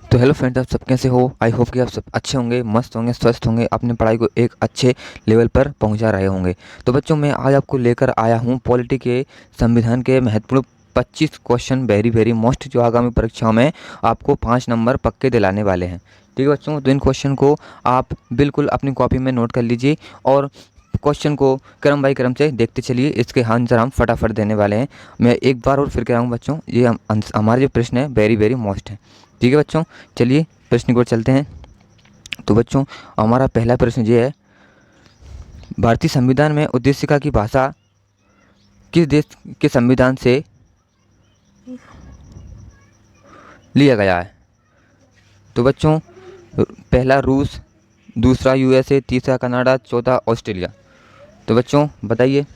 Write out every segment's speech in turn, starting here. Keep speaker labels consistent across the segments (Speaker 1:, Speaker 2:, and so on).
Speaker 1: तो hello friends, आप सब कैसे हो। आई होप कि आप सब अच्छे होंगे, मस्त होंगे, स्वस्थ होंगे, अपनी पढ़ाई को एक अच्छे लेवल पर पहुंचा रहे होंगे। तो बच्चों, मैं आज आपको लेकर आया हूं पॉलिटी के संविधान के महत्वपूर्ण 25 क्वेश्चन, वेरी वेरी मोस्ट, जो आगामी परीक्षाओं में आपको 5 नंबर पक्के दिलाने वाले हैं। ठीक है बच्चों, तो इन क्वेश्चन को आप बिल्कुल अपनी कॉपी में नोट कर लीजिए और क्वेश्चन को क्रम बाई क्रम से देखते चलिए। इसके आंसर हम फटाफट देने वाले हैं। मैं एक बार और फिर कह रहा हूँ बच्चों, ये हमारे जो प्रश्न है वेरी वेरी मोस्ट है। ठीक है बच्चों, चलिए प्रश्न की ओर चलते हैं। तो बच्चों, हमारा पहला प्रश्न ये है, भारतीय संविधान में उद्देशिका की भाषा किस देश के संविधान से लिया गया है। तो बच्चों, पहला रूस, दूसरा यूएसए, तीसरा कनाडा, चौथा ऑस्ट्रेलिया। तो बच्चों बताइए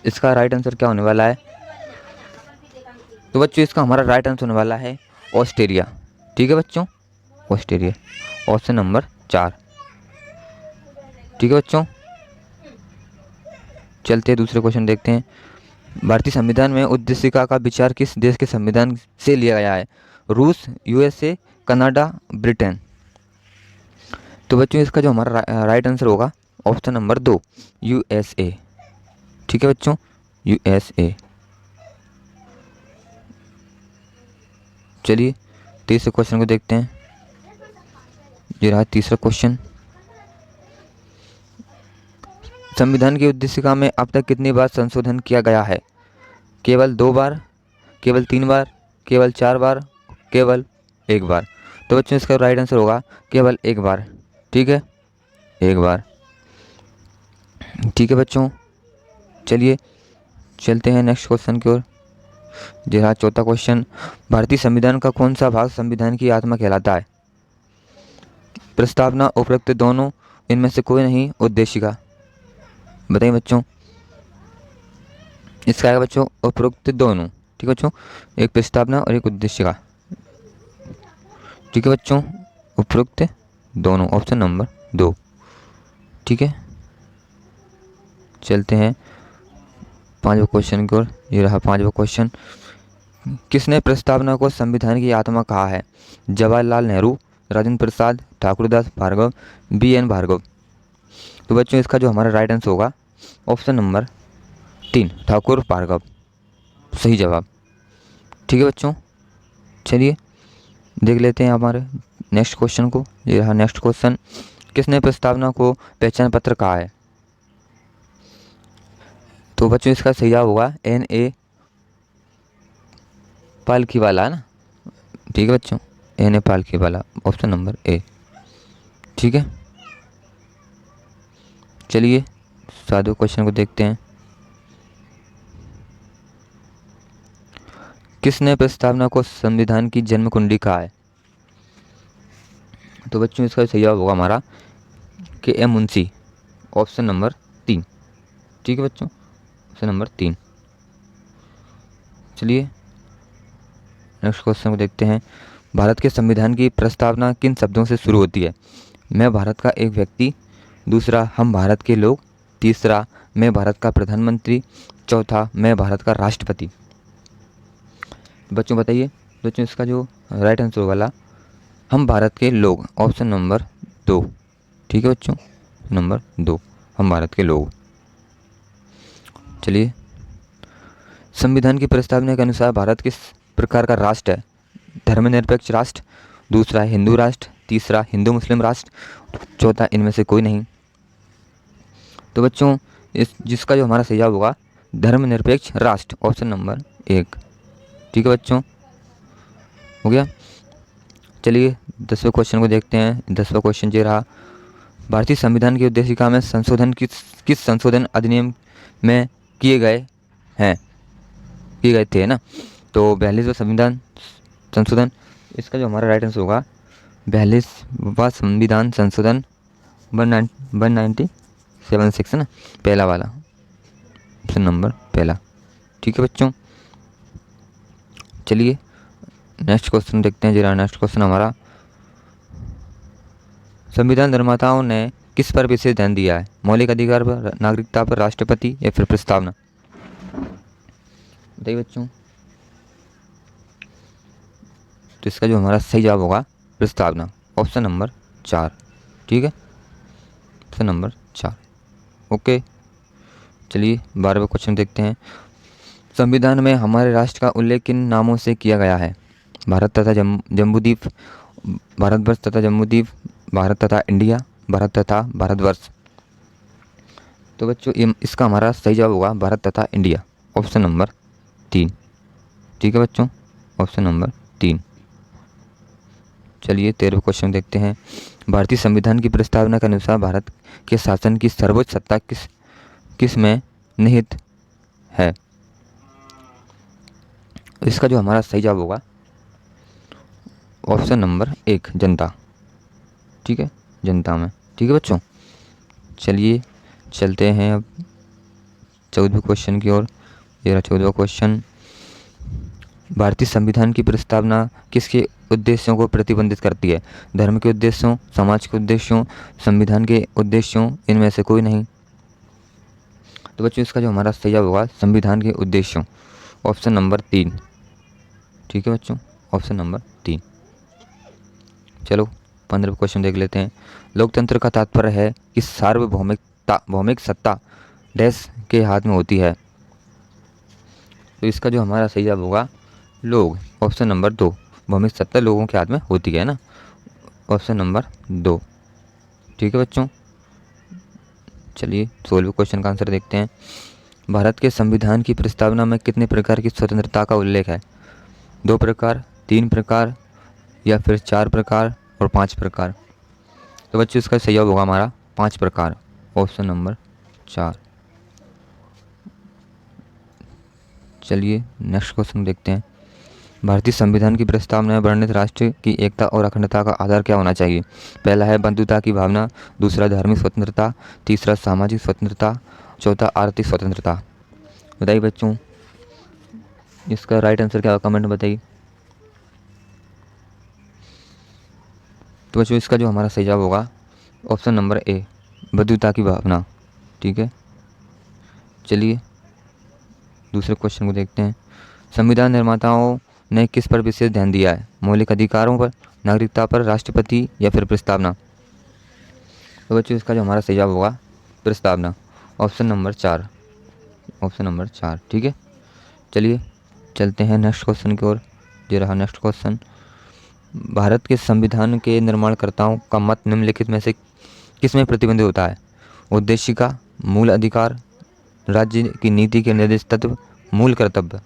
Speaker 1: इसका राइट आंसर क्या होने वाला है। तो बच्चों, इसका हमारा राइट आंसर होने वाला है ऑस्ट्रेलिया। ठीक है बच्चों, ऑस्ट्रेलिया, ऑप्शन नंबर 4। ठीक है बच्चों, चलते हैं दूसरे क्वेश्चन देखते हैं। भारतीय संविधान में उद्देशिका का विचार किस देश के संविधान से लिया गया है। रूस, यूएसए, कनाडा, ब्रिटेन। तो बच्चों, इसका जो हमारा राइट आंसर होगा ऑप्शन नंबर 2, यूएसए। ठीक है बच्चों, यूएसए। चलिए तीसरे क्वेश्चन को देखते हैं। ये रहा तीसरा क्वेश्चन। संविधान की उद्देशिका में अब तक कितनी बार संशोधन किया गया है। केवल 2 बार, केवल 3 बार, केवल 4 बार, केवल 1 बार। तो बच्चों, इसका राइट आंसर होगा केवल 1 बार। ठीक है, 1 बार। ठीक है बच्चों, चलिए चलते हैं नेक्स्ट क्वेश्चन की ओर। जी हाँ, चौथा क्वेश्चन, भारतीय संविधान का कौन सा भाग संविधान की आत्मा कहलाता है। प्रस्तावना, उपरोक्त दोनों, इनमें से कोई नहीं, उद्देशिका। बताइए बच्चों। इसका आएगा बच्चों उपरोक्त दोनों। ठीक है बच्चों, एक प्रस्तावना और एक उद्देशिका। ठीक है बच्चों, उपरोक्त दोनों, ऑप्शन नंबर 2। ठीक है, चलते हैं पांचवा क्वेश्चन की ओर। ये रहा पांचवा क्वेश्चन, किसने प्रस्तावना को संविधान की आत्मा कहा है। जवाहरलाल नेहरू, राजेंद्र प्रसाद, ठाकुरदास भार्गव, BN भार्गव। तो बच्चों, इसका जो हमारा राइट आंसर होगा ऑप्शन नंबर 3, ठाकुर भार्गव, सही जवाब। ठीक है बच्चों, चलिए देख लेते हैं हमारे नेक्स्ट क्वेश्चन को। ये रहा नेक्स्ट क्वेश्चन, किसने प्रस्तावना को पहचान पत्र कहा है। तो बच्चों, इसका सही जवाब होगा NA पालखीवाला, है ना। ठीक है बच्चों, NA Palkhivala, option number A। ठीक है, चलिए सादे क्वेश्चन को देखते हैं। किसने प्रस्तावना को संविधान की जन्म कुंडी कहा है। तो बच्चों, इसका सही जवाब होगा हमारा KM मुंशी, ऑप्शन नंबर 3। ठीक है बच्चों, ऑप्शन नंबर 3। चलिए नेक्स्ट क्वेश्चन को देखते हैं। भारत के संविधान की प्रस्तावना किन शब्दों से शुरू होती है। मैं भारत का एक व्यक्ति, दूसरा हम भारत के लोग, तीसरा मैं भारत का प्रधानमंत्री, चौथा मैं भारत का राष्ट्रपति। बच्चों बताइए। बच्चों, इसका जो राइट आंसर वाला हम भारत के लोग, ऑप्शन नंबर 2। ठीक है बच्चों, नंबर 2, हम भारत के लोग। चलिए, संविधान की प्रस्तावना के अनुसार भारत किस प्रकार का राष्ट्र है। धर्मनिरपेक्ष राष्ट्र, दूसरा हिंदू राष्ट्र, तीसरा हिंदू मुस्लिम राष्ट्र, चौथा इनमें से कोई नहीं। तो बच्चों, इस जिसका जो हमारा सही जवाब होगा धर्मनिरपेक्ष राष्ट्र, ऑप्शन नंबर 1। ठीक है बच्चों, हो गया। चलिए 10वें क्वेश्चन को देखते हैं। 10वां क्वेश्चन ये रहा, भारतीय संविधान की उद्देशिका में संशोधन किस संशोधन अधिनियम में किए गए हैं, किए गए थे, है ना। तो 42वां संविधान संशोधन, इसका जो हमारा राइट आंसर होगा 42वां संविधान संशोधन 1976, है ना, पहला वाला, ऑप्शन नंबर पहला। ठीक है बच्चों, चलिए नेक्स्ट क्वेश्चन देखते हैं। जरा नेक्स्ट क्वेश्चन हमारा, संविधान निर्माताओं ने किस पर विशेष ध्यान दिया है। मौलिक अधिकार पर, नागरिकता पर, राष्ट्रपति या फिर प्रस्तावना। बताइए बच्चों। तो इसका जो हमारा सही जवाब होगा प्रस्तावना, ऑप्शन नंबर 4। ठीक है, ऑप्शन नंबर 4। ओके, चलिए 12वां क्वेश्चन देखते हैं। संविधान में हमारे राष्ट्र का उल्लेख किन नामों से किया गया है? भारत तथा जम्बूद्वीप, भारतवर्ष तथा जम्बूद्वीप, भारत तथा इंडिया, भारत तथा भारतवर्ष। तो बच्चों इसका हमारा सही जवाब होगा भारत तथा इंडिया, ऑप्शन नंबर 3। ठीक है बच्चों, ऑप्शन नंबर 3। चलिए 13वां क्वेश्चन देखते हैं। भारतीय संविधान की प्रस्तावना के अनुसार भारत के शासन की सर्वोच्च सत्ता किस में निहित है? इसका जो हमारा सही जवाब होगा ऑप्शन नंबर 1, जनता। ठीक है, जनता में। ठीक है बच्चों, चलिए चलते हैं अब 14वें क्वेश्चन की ओर। ये रहा 14वां क्वेश्चन। भारतीय संविधान की प्रस्तावना किसके उद्देश्यों को प्रतिबंधित करती है? धर्म के उद्देश्यों, समाज के उद्देश्यों, संविधान के उद्देश्यों, इनमें से कोई नहीं। तो बच्चों इसका जो हमारा सही जवाब होगा संविधान के उद्देश्यों, ऑप्शन नंबर 3। ठीक है बच्चों, ऑप्शन नंबर 3। चलो 15वां क्वेश्चन देख लेते हैं। लोकतंत्र का तात्पर्य है कि सार्वभौमिक सत्ता डैश के हाथ में होती है। तो इसका जो हमारा सही जवाब होगा लोग, ऑप्शन नंबर 2। भौमिक सत्ता लोगों के हाथ में होती है ना, ऑप्शन नंबर 2। ठीक है बच्चों, चलिए 16वें क्वेश्चन का आंसर देखते हैं। भारत के संविधान की प्रस्तावना में कितने प्रकार की स्वतंत्रता का उल्लेख है? 2 प्रकार, 3 प्रकार, या फिर 4 प्रकार और 5 प्रकार? तो बच्चों इसका सही जवाब होगा हमारा 5 प्रकार, ऑप्शन नंबर 4। चलिए नेक्स्ट क्वेश्चन देखते हैं। भारतीय संविधान की प्रस्तावना में वर्णित राष्ट्र की एकता और अखंडता का आधार क्या होना चाहिए? पहला है बंधुता की भावना, दूसरा धार्मिक स्वतंत्रता, तीसरा सामाजिक स्वतंत्रता, चौथा आर्थिक स्वतंत्रता। बताइए बच्चों इसका राइट आंसर क्या होगा, कमेंट में बताइए। तो बच्चों इसका जो हमारा सही जवाब होगा ऑप्शन नंबर ए, बंधुता की भावना। ठीक है, चलिए दूसरे क्वेश्चन को देखते हैं। संविधान निर्माताओं ने किस पर विशेष ध्यान दिया है? मौलिक अधिकारों पर, नागरिकता पर, राष्ट्रपति, या फिर प्रस्तावना? तो बच्चों इसका जो हमारा सही जवाब होगा प्रस्तावना, ऑप्शन नंबर 4, ऑप्शन नंबर 4। ठीक है, चलिए चलते हैं नेक्स्ट क्वेश्चन की ओर। ये रहा नेक्स्ट क्वेश्चन। भारत के संविधान के निर्माणकर्ताओं का मत निम्नलिखित में से किस में प्रतिबंधित होता है? उद्देशिका, मूल अधिकार, राज्य की नीति के निर्देश तत्व, मूल कर्तव्य।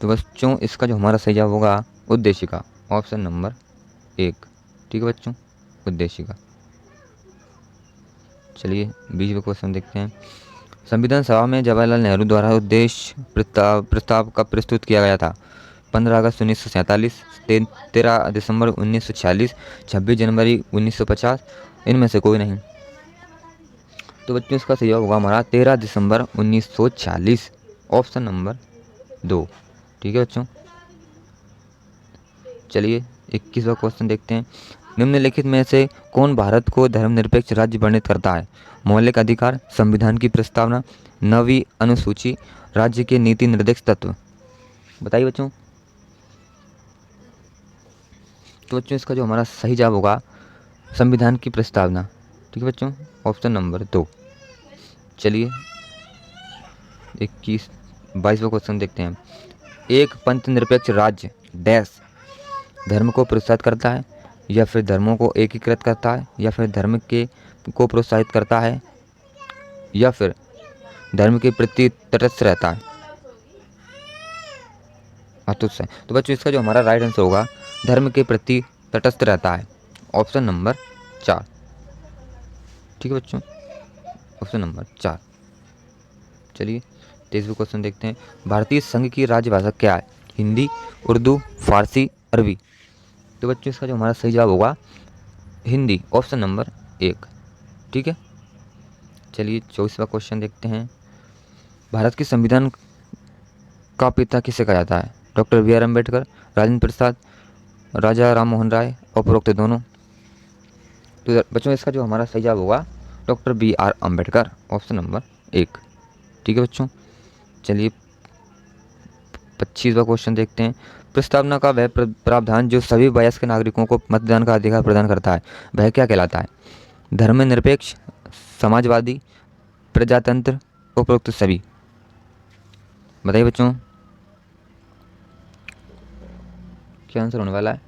Speaker 1: तो बच्चों इसका जो हमारा सही जवाब होगा उद्देशिका, ऑप्शन नंबर 1। ठीक है बच्चों, उद्देशिका। चलिए 20वें क्वेश्चन देखते हैं। संविधान सभा में जवाहरलाल नेहरू द्वारा उद्देश्य प्रस्ताव कब प्रस्तुत किया गया था? 15 अगस्त 1947, 13 दिसंबर 1946, 26 जनवरी 1950, इनमें से कोई नहीं। तो बच्चों इसका सही जवाब होगा हमारा 13 दिसंबर 1946, ऑप्शन नंबर 2। ठीक है बच्चों, चलिए 21वां क्वेश्चन देखते हैं। निम्नलिखित में से कौन भारत को धर्मनिरपेक्ष राज्य वर्णित करता है? मौलिक अधिकार, संविधान की प्रस्तावना, 9वीं अनुसूची, राज्य के नीति निर्देश तत्व। बताइए बच्चों। तो बच्चों इसका जो हमारा सही जवाब होगा संविधान की प्रस्तावना। ठीक है बच्चों, ऑप्शन नंबर 2। चलिए 22वां क्वेश्चन देखते हैं। एक पंथ निरपेक्ष राज्य डैश धर्म को प्रोत्साहित करता है, या फिर धर्मों को एकीकृत करता है, या फिर धर्म के को प्रोत्साहित करता है, या फिर धर्म के प्रति तटस्थ रहता है। अतुच्छ है। तो बच्चों इसका जो हमारा राइट आंसर होगा धर्म के प्रति तटस्थ रहता है, ऑप्शन नंबर 4। ठीक है बच्चों, ऑप्शन नंबर 4। चलिए 23वें क्वेश्चन देखते हैं। भारतीय संघ की राजभाषा क्या है? हिंदी, उर्दू, फारसी, अरबी। तो बच्चों इसका जो हमारा सही जवाब होगा हिंदी, ऑप्शन नंबर 1। ठीक है, चलिए 24वां क्वेश्चन देखते हैं। भारत के संविधान का पिता किसे कहा जाता है? Doctor B R Ambedkar, Rajendra Prasad, Raja Ram Mohan Roy, उपरोक्त दोनों। तो बच्चों इसका जो हमारा सही जवाब होगा doctor B R Ambedkar, option number 1। ठीक है बच्चों, चलिए 25वां क्वेश्चन देखते हैं। प्रस्तावना का वह प्रावधान जो सभी वयस्क नागरिकों को मतदान का अधिकार प्रदान करता है वह क्या कहलाता है? धर्मनिरपेक्ष, समाजवादी, प्रजातंत्र, उपरोक्त सभी। बताइए बच्चों क्या आंसर होने वाला है?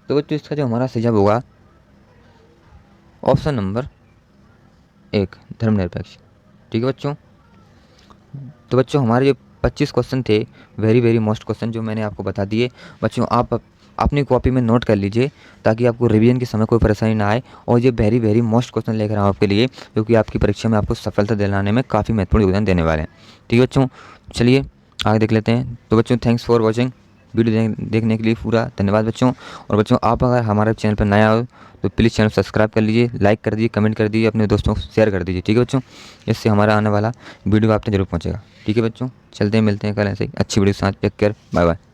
Speaker 1: तो बच्चों इसका जो हमारा सही जवाब होगा ऑप्शन नंबर 1, धर्मनिरपेक्ष। ठीक है बच्चों। तो बच्चों हमारे जो 25 क्वेश्चन थे, वेरी वेरी मोस्ट क्वेश्चन जो मैंने आपको बता दिए, बच्चों आप अपनी कॉपी में नोट कर लीजिए ताकि आपको रिवीजन के समय कोई परेशानी ना आए। और ये वेरी वेरी मोस्ट क्वेश्चन लेकर आऊँ आपके लिए, क्योंकि आपकी परीक्षा में आपको सफलता दिलाने में काफ़ी महत्वपूर्ण योगदान देने वाले हैं। ठीक है बच्चों, चलिए आगे देख लेते हैं। तो बच्चों थैंक्स फॉर वॉचिंग, वीडियो देखने के लिए पूरा धन्यवाद बच्चों। और बच्चों आप अगर हमारे चैनल पर नया हो तो प्लीज़ चैनल सब्सक्राइब कर लीजिए, लाइक कर दीजिए, कमेंट कर दीजिए, अपने दोस्तों को शेयर कर दीजिए। ठीक है बच्चों, इससे हमारा आने वाला वीडियो आप तक जरूर पहुँचेगा। ठीक है बच्चों, चलते हैं, मिलते हैं कल ऐसे ही अच्छी वीडियो के साथ। Take care, bye bye.